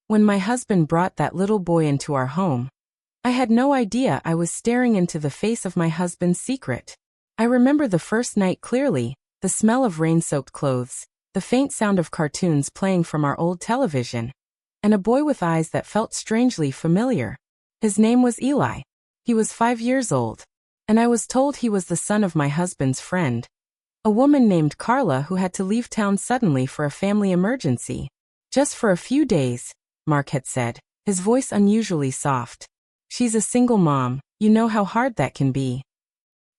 When my husband brought that little boy into our home, I had no idea I was staring into the face of my husband's secret. I remember the first night clearly, the smell of rain-soaked clothes, the faint sound of cartoons playing from our old television, and a boy with eyes that felt strangely familiar. His name was Eli. He was 5 years old, and I was told he was the son of my husband's friend, a woman named Carla who had to leave town suddenly for a family emergency. Just for a few days, Mark had said, his voice unusually soft. She's a single mom, you know how hard that can be.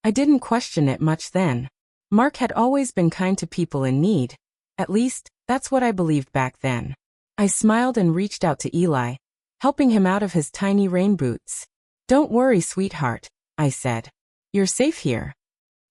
I didn't question it much then. Mark had always been kind to people in need. At least, that's what I believed back then. I smiled and reached out to Eli, helping him out of his tiny rain boots. "Don't worry, sweetheart," I said. "You're safe here."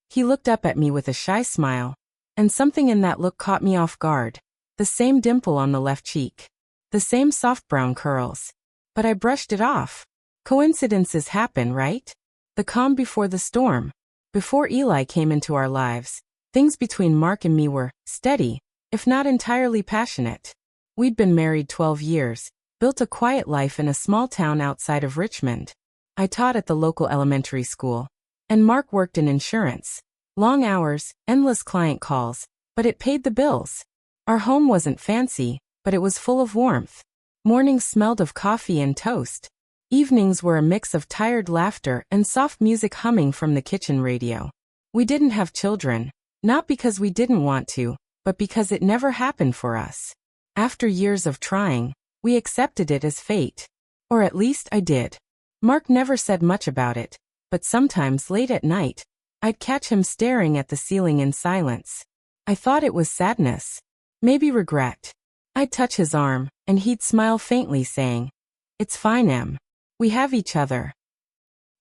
He looked up at me with a shy smile, and something in that look caught me off guard. The same dimple on the left cheek. The same soft brown curls. But I brushed it off. Coincidences happen, right? The calm before the storm. Before Eli came into our lives, things between Mark and me were steady, if not entirely passionate. We'd been married 12 years, built a quiet life in a small town outside of Richmond. I taught at the local elementary school, and Mark worked in insurance. Long hours, endless client calls, but it paid the bills. Our home wasn't fancy, but it was full of warmth. Mornings smelled of coffee and toast. Evenings were a mix of tired laughter and soft music humming from the kitchen radio. We didn't have children, not because we didn't want to, but because it never happened for us. After years of trying, we accepted it as fate. Or at least I did. Mark never said much about it, but sometimes late at night, I'd catch him staring at the ceiling in silence. I thought it was sadness. Maybe regret. I'd touch his arm, and he'd smile faintly saying, "It's fine, Em. We have each other."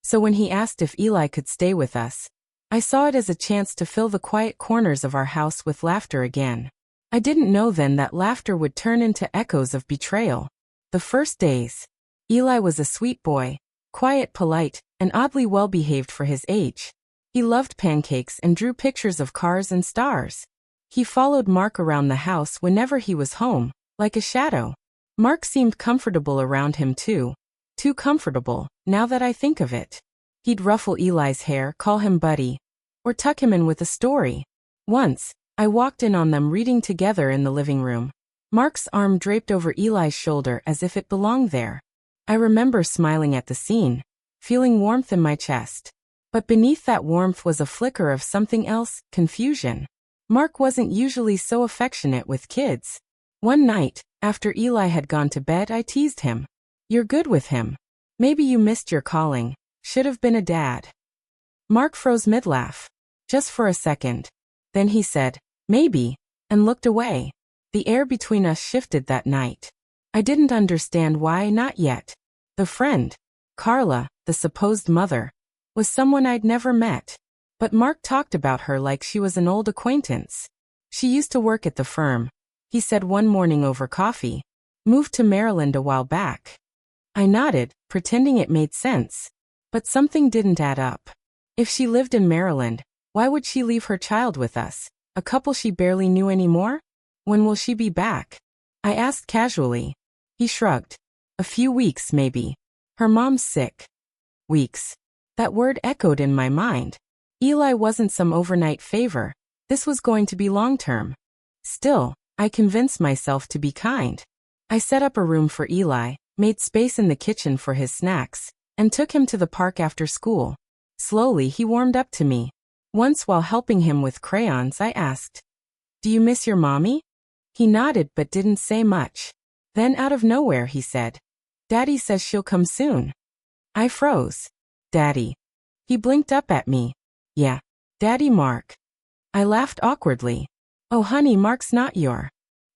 So when he asked if Eli could stay with us, I saw it as a chance to fill the quiet corners of our house with laughter again. I didn't know then that laughter would turn into echoes of betrayal. The first days, Eli was a sweet boy, quiet, polite, and oddly well-behaved for his age. He loved pancakes and drew pictures of cars and stars. He followed Mark around the house whenever he was home, like a shadow. Mark seemed comfortable around him too. Too comfortable, now that I think of it. He'd ruffle Eli's hair, call him buddy, or tuck him in with a story. Once, I walked in on them reading together in the living room. Mark's arm draped over Eli's shoulder as if it belonged there. I remember smiling at the scene, feeling warmth in my chest. But beneath that warmth was a flicker of something else, confusion. Mark wasn't usually so affectionate with kids. One night, after Eli had gone to bed, I teased him. "You're good with him. Maybe you missed your calling. Should have been a dad." Mark froze mid-laugh. Just for a second. Then he said, "Maybe," and looked away. The air between us shifted that night. I didn't understand why, not yet. The friend, Carla, the supposed mother, was someone I'd never met. But Mark talked about her like she was an old acquaintance. "She used to work at the firm," he said one morning over coffee. "Moved to Maryland a while back." I nodded, pretending it made sense. But something didn't add up. If she lived in Maryland, why would she leave her child with us, a couple she barely knew anymore? "When will she be back?" I asked casually. He shrugged. "A few weeks, maybe. Her mom's sick." Weeks. That word echoed in my mind. Eli wasn't some overnight favor. This was going to be long-term. Still, I convinced myself to be kind. I set up a room for Eli, made space in the kitchen for his snacks, and took him to the park after school. Slowly he warmed up to me. Once while helping him with crayons, I asked, "Do you miss your mommy?" He nodded but didn't say much. Then out of nowhere he said, "Daddy says she'll come soon." I froze. "Daddy?" He blinked up at me. "Yeah, Daddy Mark." I laughed awkwardly. "Oh honey, Mark's not your..."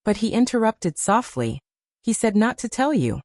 But he interrupted softly. He said not to tell you.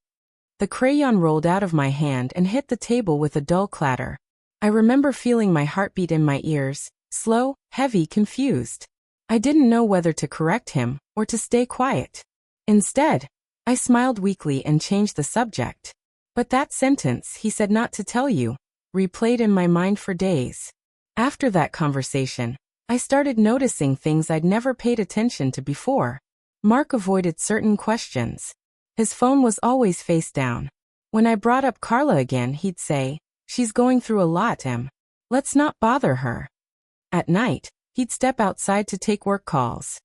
The crayon rolled out of my hand and hit the table with a dull clatter. I remember feeling my heartbeat in my ears, slow, heavy, confused. I didn't know whether to correct him or to stay quiet. Instead, I smiled weakly and changed the subject. But that sentence, "he said not to tell you," replayed in my mind for days. After that conversation, I started noticing things I'd never paid attention to before. Mark avoided certain questions. His phone was always face down. When I brought up Carla again, he'd say, "She's going through a lot, Em. Let's not bother her." At night, he'd step outside to take work calls.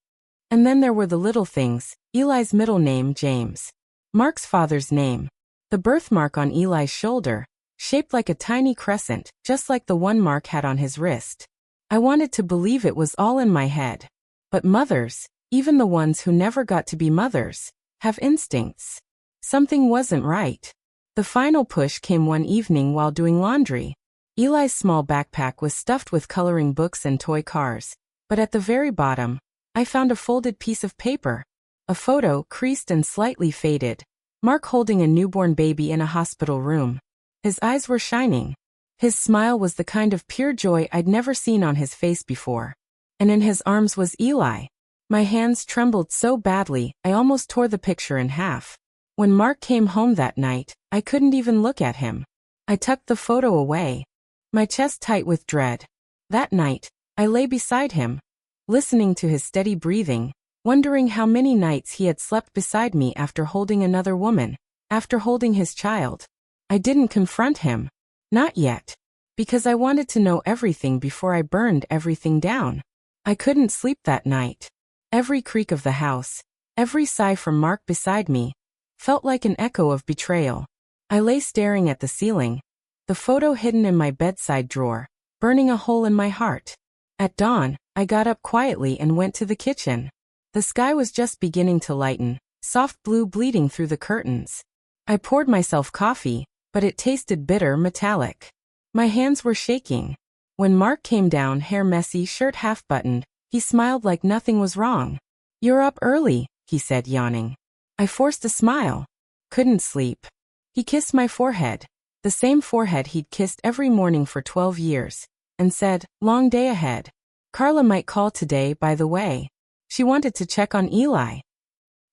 And then there were the little things: Eli's middle name, James. Mark's father's name. The birthmark on Eli's shoulder, shaped like a tiny crescent, just like the one Mark had on his wrist. I wanted to believe it was all in my head. But mothers, even the ones who never got to be mothers, have instincts. Something wasn't right. The final push came one evening while doing laundry. Eli's small backpack was stuffed with coloring books and toy cars, but at the very bottom, I found a folded piece of paper. A photo, creased and slightly faded. Mark holding a newborn baby in a hospital room. His eyes were shining. His smile was the kind of pure joy I'd never seen on his face before. And in his arms was Eli. My hands trembled so badly, I almost tore the picture in half. When Mark came home that night, I couldn't even look at him. I tucked the photo away, my chest tight with dread. That night, I lay beside him, listening to his steady breathing, wondering how many nights he had slept beside me after holding another woman, after holding his child. I didn't confront him. Not yet. Because I wanted to know everything before I burned everything down. I couldn't sleep that night. Every creak of the house, every sigh from Mark beside me, felt like an echo of betrayal. I lay staring at the ceiling, the photo hidden in my bedside drawer, burning a hole in my heart. At dawn, I got up quietly and went to the kitchen. The sky was just beginning to lighten, soft blue bleeding through the curtains. I poured myself coffee, but it tasted bitter, metallic. My hands were shaking. When Mark came down, hair messy, shirt half-buttoned, he smiled like nothing was wrong. "You're up early," he said, yawning. I forced a smile. Couldn't sleep. He kissed my forehead, the same forehead he'd kissed every morning for 12 years, and said, "Long day ahead. Carla might call today, by the way. She wanted to check on Eli."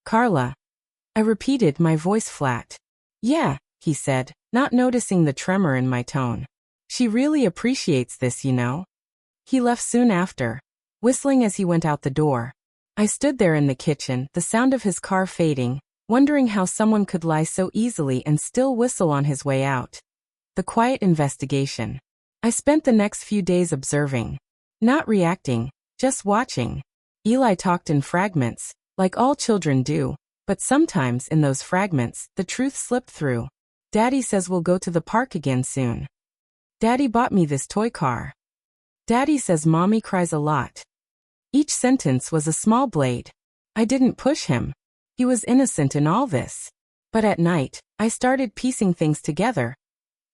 "Carla?" I repeated, my voice flat. "Yeah," he said, not noticing the tremor in my tone. "She really appreciates this, you know." He left soon after, whistling as he went out the door. I stood there in the kitchen, the sound of his car fading, wondering how someone could lie so easily and still whistle on his way out. The quiet investigation. I spent the next few days observing. Not reacting, just watching. Eli talked in fragments, like all children do, but sometimes in those fragments, the truth slipped through. "Daddy says we'll go to the park again soon. Daddy bought me this toy car. Daddy says Mommy cries a lot." Each sentence was a small blade. I didn't push him. He was innocent in all this. But at night, I started piecing things together.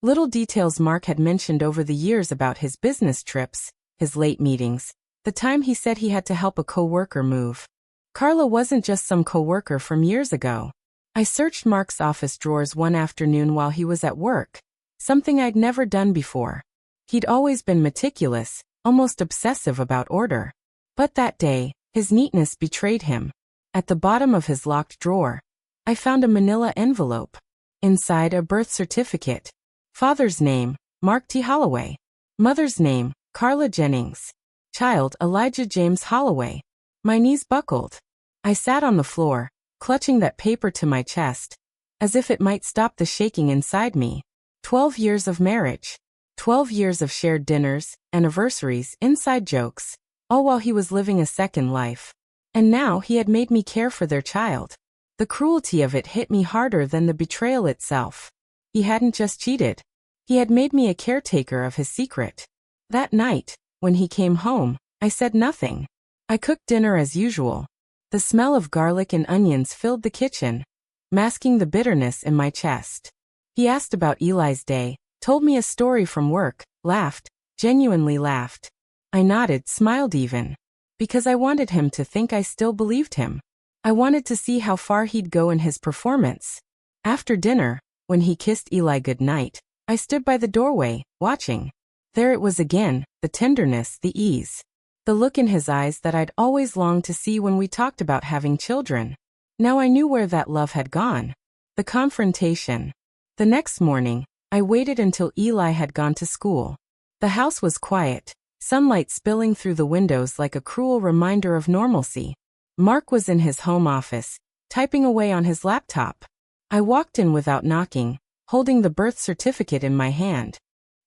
Little details Mark had mentioned over the years about his business trips, his late meetings, the time he said he had to help a coworker move. Carla wasn't just some coworker from years ago. I searched Mark's office drawers one afternoon while he was at work, something I'd never done before. He'd always been meticulous, almost obsessive about order. But that day, his neatness betrayed him. At the bottom of his locked drawer, I found a manila envelope. Inside, a birth certificate. Father's name, Mark T. Holloway. Mother's name, Carla Jennings. Child, Elijah James Holloway. My knees buckled. I sat on the floor, clutching that paper to my chest, as if it might stop the shaking inside me. 12 years of marriage. 12 years of shared dinners, anniversaries, inside jokes, all while he was living a second life. And now he had made me care for their child. The cruelty of it hit me harder than the betrayal itself. He hadn't just cheated. He had made me a caretaker of his secret. That night, when he came home, I said nothing. I cooked dinner as usual. The smell of garlic and onions filled the kitchen, masking the bitterness in my chest. He asked about Eli's day, told me a story from work, laughed, genuinely laughed. I nodded, smiled even, because I wanted him to think I still believed him. I wanted to see how far he'd go in his performance. After dinner, when he kissed Eli goodnight, I stood by the doorway, watching. There it was again, the tenderness, the ease. The look in his eyes that I'd always longed to see when we talked about having children. Now I knew where that love had gone. The confrontation. The next morning, I waited until Eli had gone to school. The house was quiet, sunlight spilling through the windows like a cruel reminder of normalcy. Mark was in his home office, typing away on his laptop. I walked in without knocking, holding the birth certificate in my hand.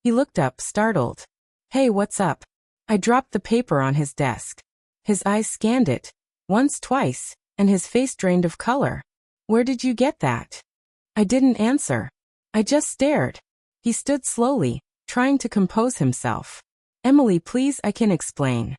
He looked up, startled. Hey, what's up? I dropped the paper on his desk. His eyes scanned it, once, twice, and his face drained of color. Where did you get that? I didn't answer. I just stared. He stood slowly, trying to compose himself. Emily, please, I can explain.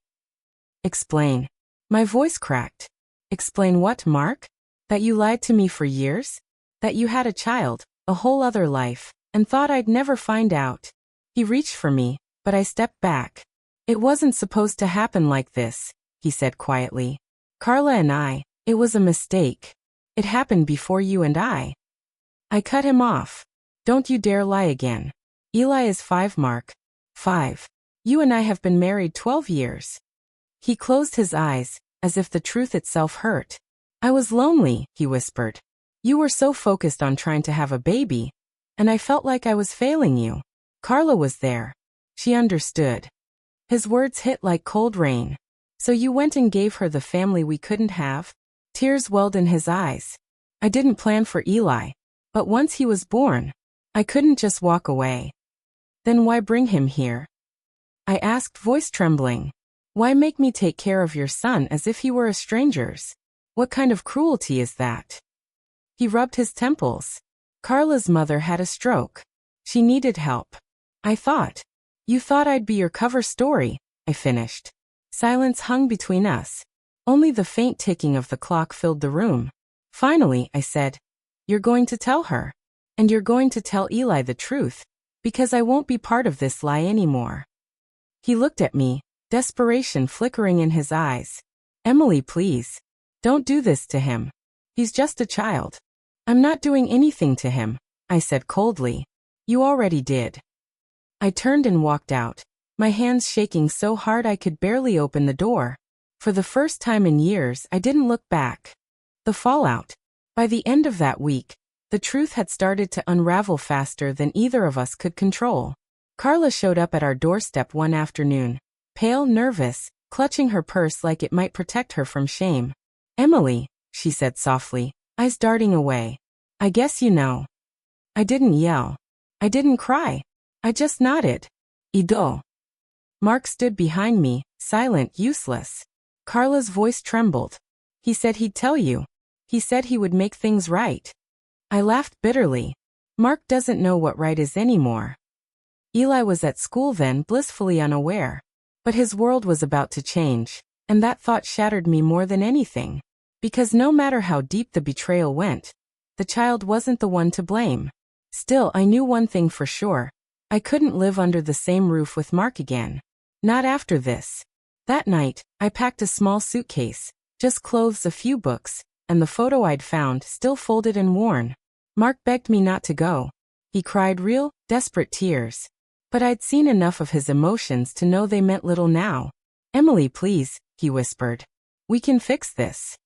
Explain. My voice cracked. Explain what, Mark? That you lied to me for years? That you had a child, a whole other life, and thought I'd never find out. He reached for me, but I stepped back. It wasn't supposed to happen like this, he said quietly. Carla and I, it was a mistake. It happened before you and I cut him off. Don't you dare lie again. Eli is 5, Mark. 5. You and I have been married 12 years. He closed his eyes, as if the truth itself hurt. I was lonely, he whispered. You were so focused on trying to have a baby, and I felt like I was failing you. Carla was there. She understood. His words hit like cold rain. So you went and gave her the family we couldn't have? Tears welled in his eyes. I didn't plan for Eli, but once he was born, I couldn't just walk away. Then why bring him here? I asked, voice trembling. Why make me take care of your son as if he were a stranger's? What kind of cruelty is that? He rubbed his temples. Carla's mother had a stroke. She needed help. I thought. You thought I'd be your cover story, I finished. Silence hung between us. Only the faint ticking of the clock filled the room. Finally, I said, you're going to tell her. And you're going to tell Eli the truth, because I won't be part of this lie anymore. He looked at me, desperation flickering in his eyes. Emily, please. Don't do this to him. He's just a child. I'm not doing anything to him, I said coldly. You already did. I turned and walked out, my hands shaking so hard I could barely open the door. For the first time in years, I didn't look back. The fallout. By the end of that week, the truth had started to unravel faster than either of us could control. Carla showed up at our doorstep one afternoon, pale, nervous, clutching her purse like it might protect her from shame. Emily, she said softly, eyes darting away. I guess you know. I didn't yell. I didn't cry. I just nodded. Ido. Mark stood behind me, silent, useless. Carla's voice trembled. He said he'd tell you. He said he would make things right. I laughed bitterly. Mark doesn't know what right is anymore. Eli was at school then, blissfully unaware. But his world was about to change, and that thought shattered me more than anything. Because no matter how deep the betrayal went, the child wasn't the one to blame. Still, I knew one thing for sure. I couldn't live under the same roof with Mark again. Not after this. That night, I packed a small suitcase, just clothes, a few books, and the photo I'd found, still folded and worn. Mark begged me not to go. He cried real, desperate tears. But I'd seen enough of his emotions to know they meant little now. Emily, please, he whispered. We can fix this.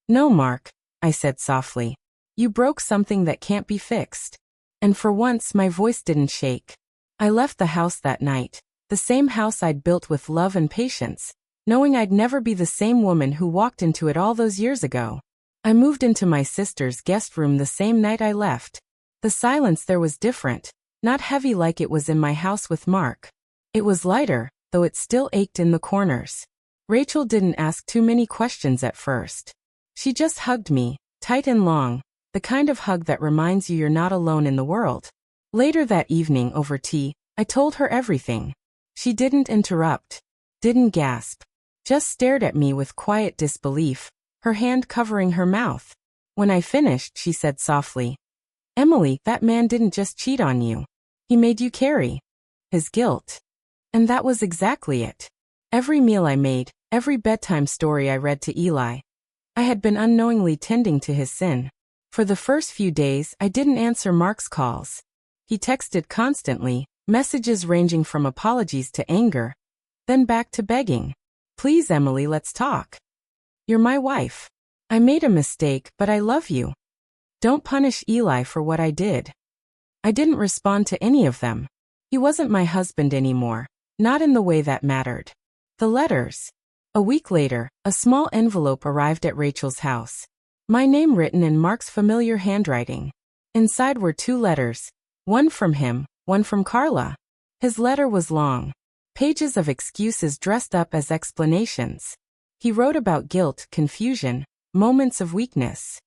No, Mark, I said softly. You broke something that can't be fixed. And for once my voice didn't shake. I left the house that night, the same house I'd built with love and patience, knowing I'd never be the same woman who walked into it all those years ago. I moved into my sister's guest room the same night I left. The silence there was different, not heavy like it was in my house with Mark. It was lighter, though it still ached in the corners. Rachel didn't ask too many questions at first. She just hugged me, tight and long, the kind of hug that reminds you you're not alone in the world. Later that evening over tea, I told her everything. She didn't interrupt, didn't gasp, just stared at me with quiet disbelief, her hand covering her mouth. When I finished, she said softly, Emily, that man didn't just cheat on you. He made you carry his guilt. And that was exactly it. Every meal I made, every bedtime story I read to Eli, I had been unknowingly tending to his sin. For the first few days, I didn't answer Mark's calls. He texted constantly, messages ranging from apologies to anger, then back to begging. Please, Emily, let's talk. You're my wife. I made a mistake, but I love you. Don't punish Eli for what I did. I didn't respond to any of them. He wasn't my husband anymore, not in the way that mattered. The letters. A week later, a small envelope arrived at Rachel's house. My name written in Mark's familiar handwriting. Inside were 2 letters. One from him, one from Carla. His letter was long. Pages of excuses dressed up as explanations. He wrote about guilt, confusion, moments of weakness.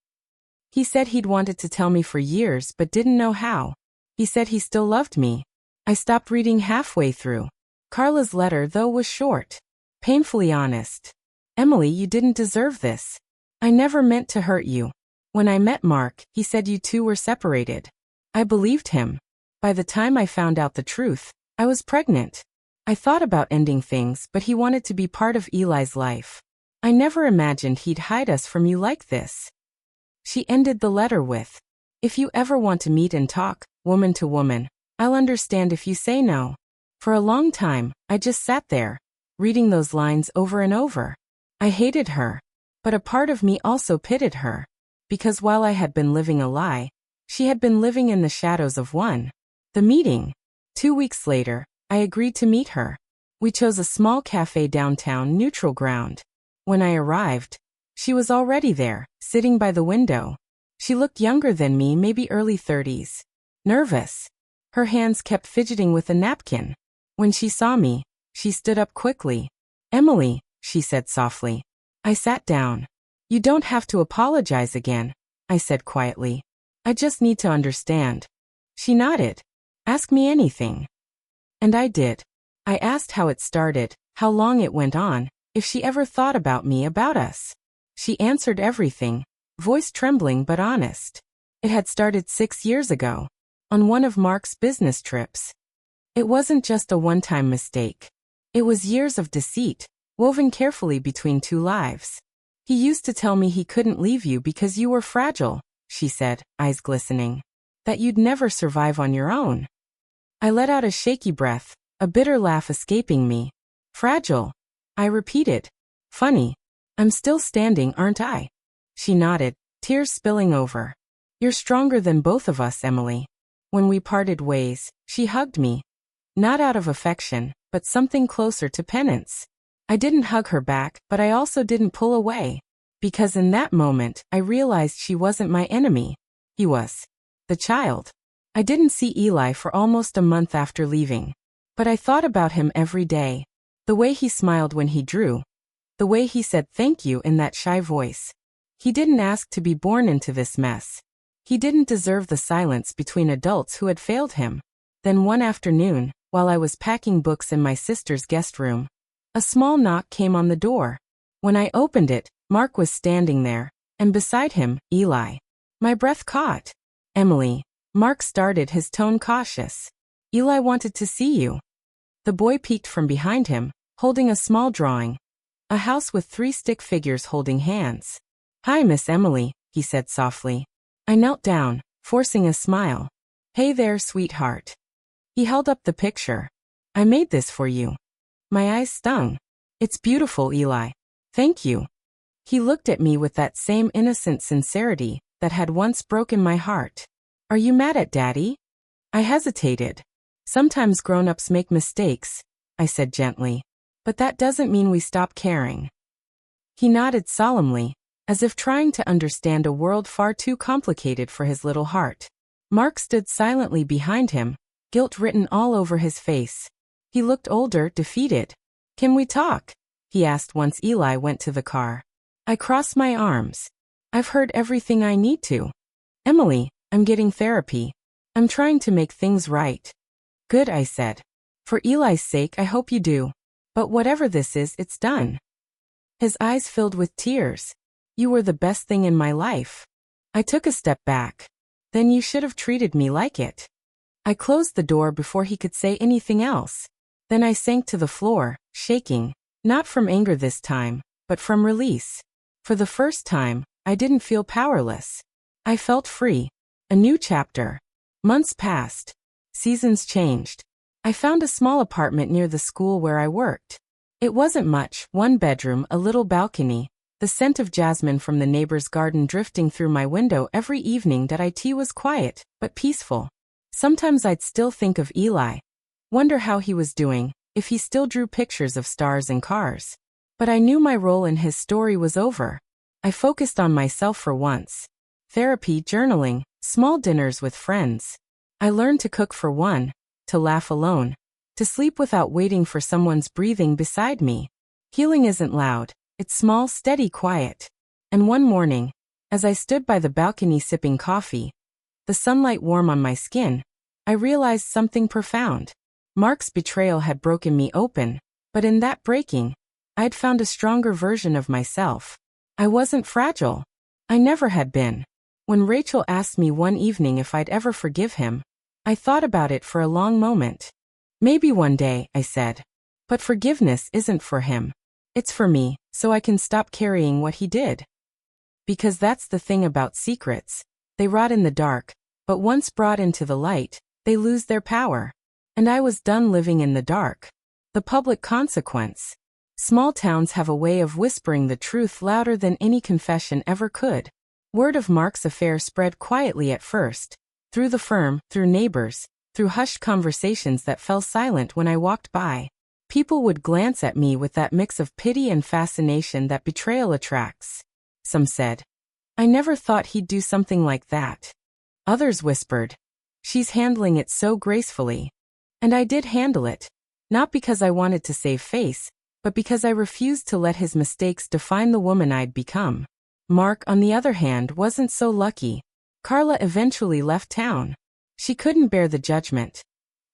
He said he'd wanted to tell me for years but didn't know how. He said he still loved me. I stopped reading halfway through. Carla's letter, though, was short. Painfully honest. Emily, you didn't deserve this. I never meant to hurt you. When I met Mark, he said you two were separated. I believed him. By the time I found out the truth, I was pregnant. I thought about ending things, but he wanted to be part of Eli's life. I never imagined he'd hide us from you like this. She ended the letter with, if you ever want to meet and talk, woman to woman, I'll understand if you say no. For a long time, I just sat there, reading those lines over and over. I hated her. But a part of me also pitied her. Because while I had been living a lie, she had been living in the shadows of one. The meeting. 2 weeks later, I agreed to meet her. We chose a small cafe downtown, neutral ground. When I arrived, she was already there, sitting by the window. She looked younger than me, maybe early 30s. Nervous. Her hands kept fidgeting with a napkin. When she saw me, she stood up quickly. Emily, she said softly. I sat down. You don't have to apologize again, I said quietly. I just need to understand. She nodded. Ask me anything. And I did. I asked how it started, how long it went on, if she ever thought about me, about us. She answered everything, voice trembling but honest. It had started 6 years ago, on one of Mark's business trips. It wasn't just a one-time mistake. It was years of deceit, woven carefully between 2 lives. He used to tell me he couldn't leave you because you were fragile, she said, eyes glistening. That you'd never survive on your own. I let out a shaky breath, a bitter laugh escaping me. Fragile, I repeated. Funny. I'm still standing, aren't I? She nodded, tears spilling over. You're stronger than both of us, Emily. When we parted ways, she hugged me. Not out of affection, but something closer to penance. I didn't hug her back, but I also didn't pull away. Because in that moment, I realized she wasn't my enemy. He was. The child. I didn't see Eli for almost a month after leaving. But I thought about him every day. The way he smiled when he drew. The way he said thank you in that shy voice. He didn't ask to be born into this mess. He didn't deserve the silence between adults who had failed him. Then one afternoon, while I was packing books in my sister's guest room, a small knock came on the door. When I opened it, Mark was standing there, and beside him, Eli. My breath caught. Emily. Mark started, his tone cautious. Eli wanted to see you. The boy peeked from behind him, holding a small drawing. A house with 3 stick figures holding hands. Hi, Miss Emily, he said softly. I knelt down, forcing a smile. Hey there, sweetheart. He held up the picture. I made this for you. My eyes stung. It's beautiful, Eli. Thank you. He looked at me with that same innocent sincerity that had once broken my heart. Are you mad at Daddy? I hesitated. Sometimes grown-ups make mistakes, I said gently. But that doesn't mean we stop caring. He nodded solemnly, as if trying to understand a world far too complicated for his little heart. Mark stood silently behind him, guilt written all over his face. He looked older, defeated. Can we talk? He asked once Eli went to the car. I crossed my arms. I've heard everything I need to. Emily, I'm getting therapy. I'm trying to make things right. Good, I said. For Eli's sake, I hope you do. But whatever this is, it's done. His eyes filled with tears. You were the best thing in my life. I took a step back. Then you should have treated me like it. I closed the door before he could say anything else. Then I sank to the floor, shaking, not from anger this time, but from release. For the first time, I didn't feel powerless. I felt free. A new chapter. Months passed. Seasons changed. I found a small apartment near the school where I worked. It wasn't much, 1 bedroom, a little balcony, the scent of jasmine from the neighbor's garden drifting through my window every evening. That IT was quiet, but peaceful. Sometimes I'd still think of Eli. Wonder how he was doing, if he still drew pictures of stars and cars. But I knew my role in his story was over. I focused on myself for once. Therapy, journaling, Small dinners with friends. I learned to cook for one, to laugh alone, to sleep without waiting for someone's breathing beside me. Healing isn't loud, it's small, steady, quiet. And one morning, as I stood by the balcony sipping coffee, the sunlight warm on my skin, I realized something profound. Mark's betrayal had broken me open, but in that breaking, I'd found a stronger version of myself. I wasn't fragile. I never had been. When Rachel asked me one evening if I'd ever forgive him, I thought about it for a long moment. Maybe one day, I said. But forgiveness isn't for him. It's for me, so I can stop carrying what he did. Because that's the thing about secrets. They rot in the dark, but once brought into the light, they lose their power. And I was done living in the dark. The public consequence. Small towns have a way of whispering the truth louder than any confession ever could. Word of Mark's affair spread quietly at first. Through the firm, through neighbors, through hushed conversations that fell silent when I walked by. People would glance at me with that mix of pity and fascination that betrayal attracts. Some said, "I never thought he'd do something like that." Others whispered, "She's handling it so gracefully." And I did handle it. Not because I wanted to save face, but because I refused to let his mistakes define the woman I'd become. Mark, on the other hand, wasn't so lucky. Carla eventually left town. She couldn't bear the judgment.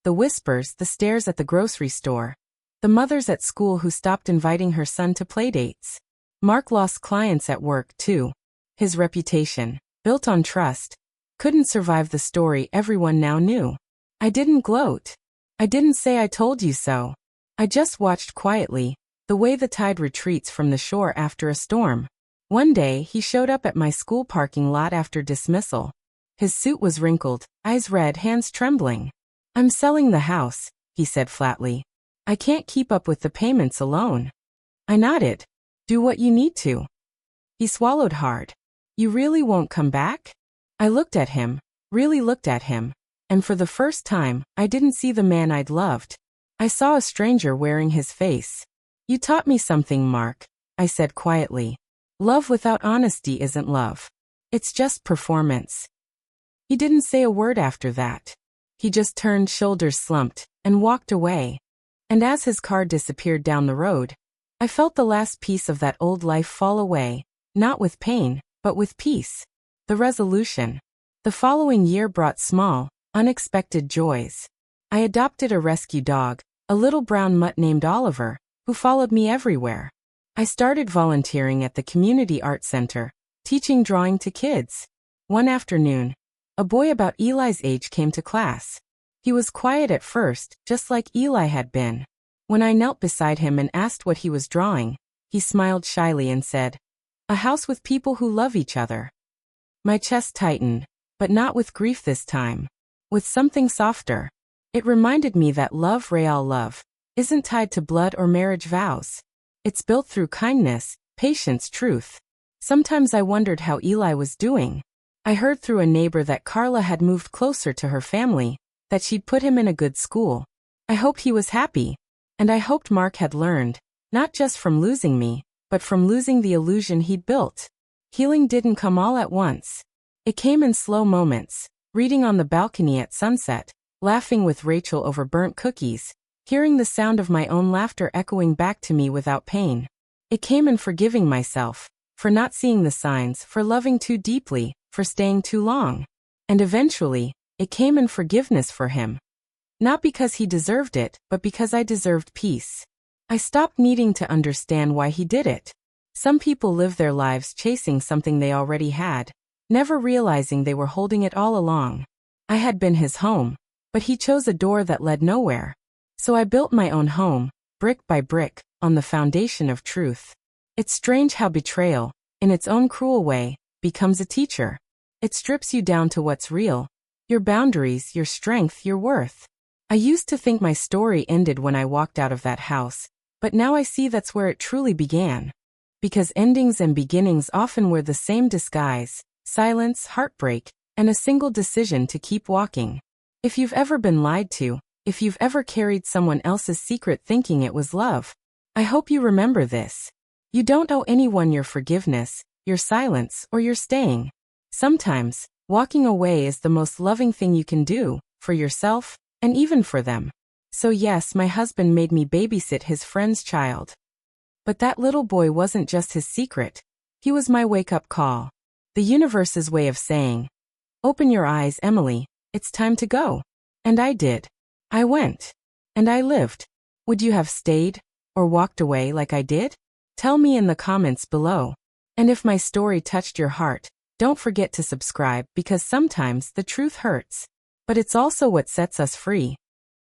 The whispers, the stares at the grocery store. The mothers at school who stopped inviting her son to playdates. Mark lost clients at work, too. His reputation, built on trust, couldn't survive the story everyone now knew. I didn't gloat. I didn't say I told you so. I just watched quietly, the way the tide retreats from the shore after a storm. One day, he showed up at my school parking lot after dismissal. His suit was wrinkled, eyes red, hands trembling. "I'm selling the house," he said flatly. "I can't keep up with the payments alone." I nodded. "Do what you need to." He swallowed hard. "You really won't come back?" I looked at him, really looked at him, and for the first time, I didn't see the man I'd loved. I saw a stranger wearing his face. "You taught me something, Mark," I said quietly. "Love without honesty isn't love. It's just performance." He didn't say a word after that. He just turned, shoulders slumped, and walked away. And as his car disappeared down the road, I felt the last piece of that old life fall away, not with pain, but with peace. The resolution. The following year brought small, unexpected joys. I adopted a rescue dog, a little brown mutt named Oliver, who followed me everywhere. I started volunteering at the community art center, teaching drawing to kids. One afternoon, a boy about Eli's age came to class. He was quiet at first, just like Eli had been. When I knelt beside him and asked what he was drawing, he smiled shyly and said, "A house with people who love each other." My chest tightened, but not with grief this time. With something softer. It reminded me that love, real love, isn't tied to blood or marriage vows. It's built through kindness, patience, truth. Sometimes I wondered how Eli was doing. I heard through a neighbor that Carla had moved closer to her family, that she'd put him in a good school. I hoped he was happy. And I hoped Mark had learned, not just from losing me, but from losing the illusion he'd built. Healing didn't come all at once. It came in slow moments, reading on the balcony at sunset, laughing with Rachel over burnt cookies, hearing the sound of my own laughter echoing back to me without pain. It came in forgiving myself, for not seeing the signs, for loving too deeply, for staying too long. And eventually, it came in forgiveness for him. Not because he deserved it, but because I deserved peace. I stopped needing to understand why he did it. Some people live their lives chasing something they already had, never realizing they were holding it all along. I had been his home, but he chose a door that led nowhere. So I built my own home, brick by brick, on the foundation of truth. It's strange how betrayal, in its own cruel way, becomes a teacher. It strips you down to what's real, your boundaries, your strength, your worth. I used to think my story ended when I walked out of that house, but now I see that's where it truly began. Because endings and beginnings often wear the same disguise: silence, heartbreak, and a single decision to keep walking. If you've ever been lied to, if you've ever carried someone else's secret thinking it was love, I hope you remember this. You don't owe anyone your forgiveness, your silence, or your staying. Sometimes, Walking away is the most loving thing you can do, for yourself, and even for them. So yes, my husband made me babysit his friend's child. But that little boy wasn't just his secret. He was my wake-up call. The universe's way of saying, "Open your eyes, Emily, it's time to go." And I did. I went. And I lived. Would you have stayed, or walked away like I did? Tell me in the comments below. And if my story touched your heart, don't forget to subscribe because sometimes the truth hurts. But it's also what sets us free.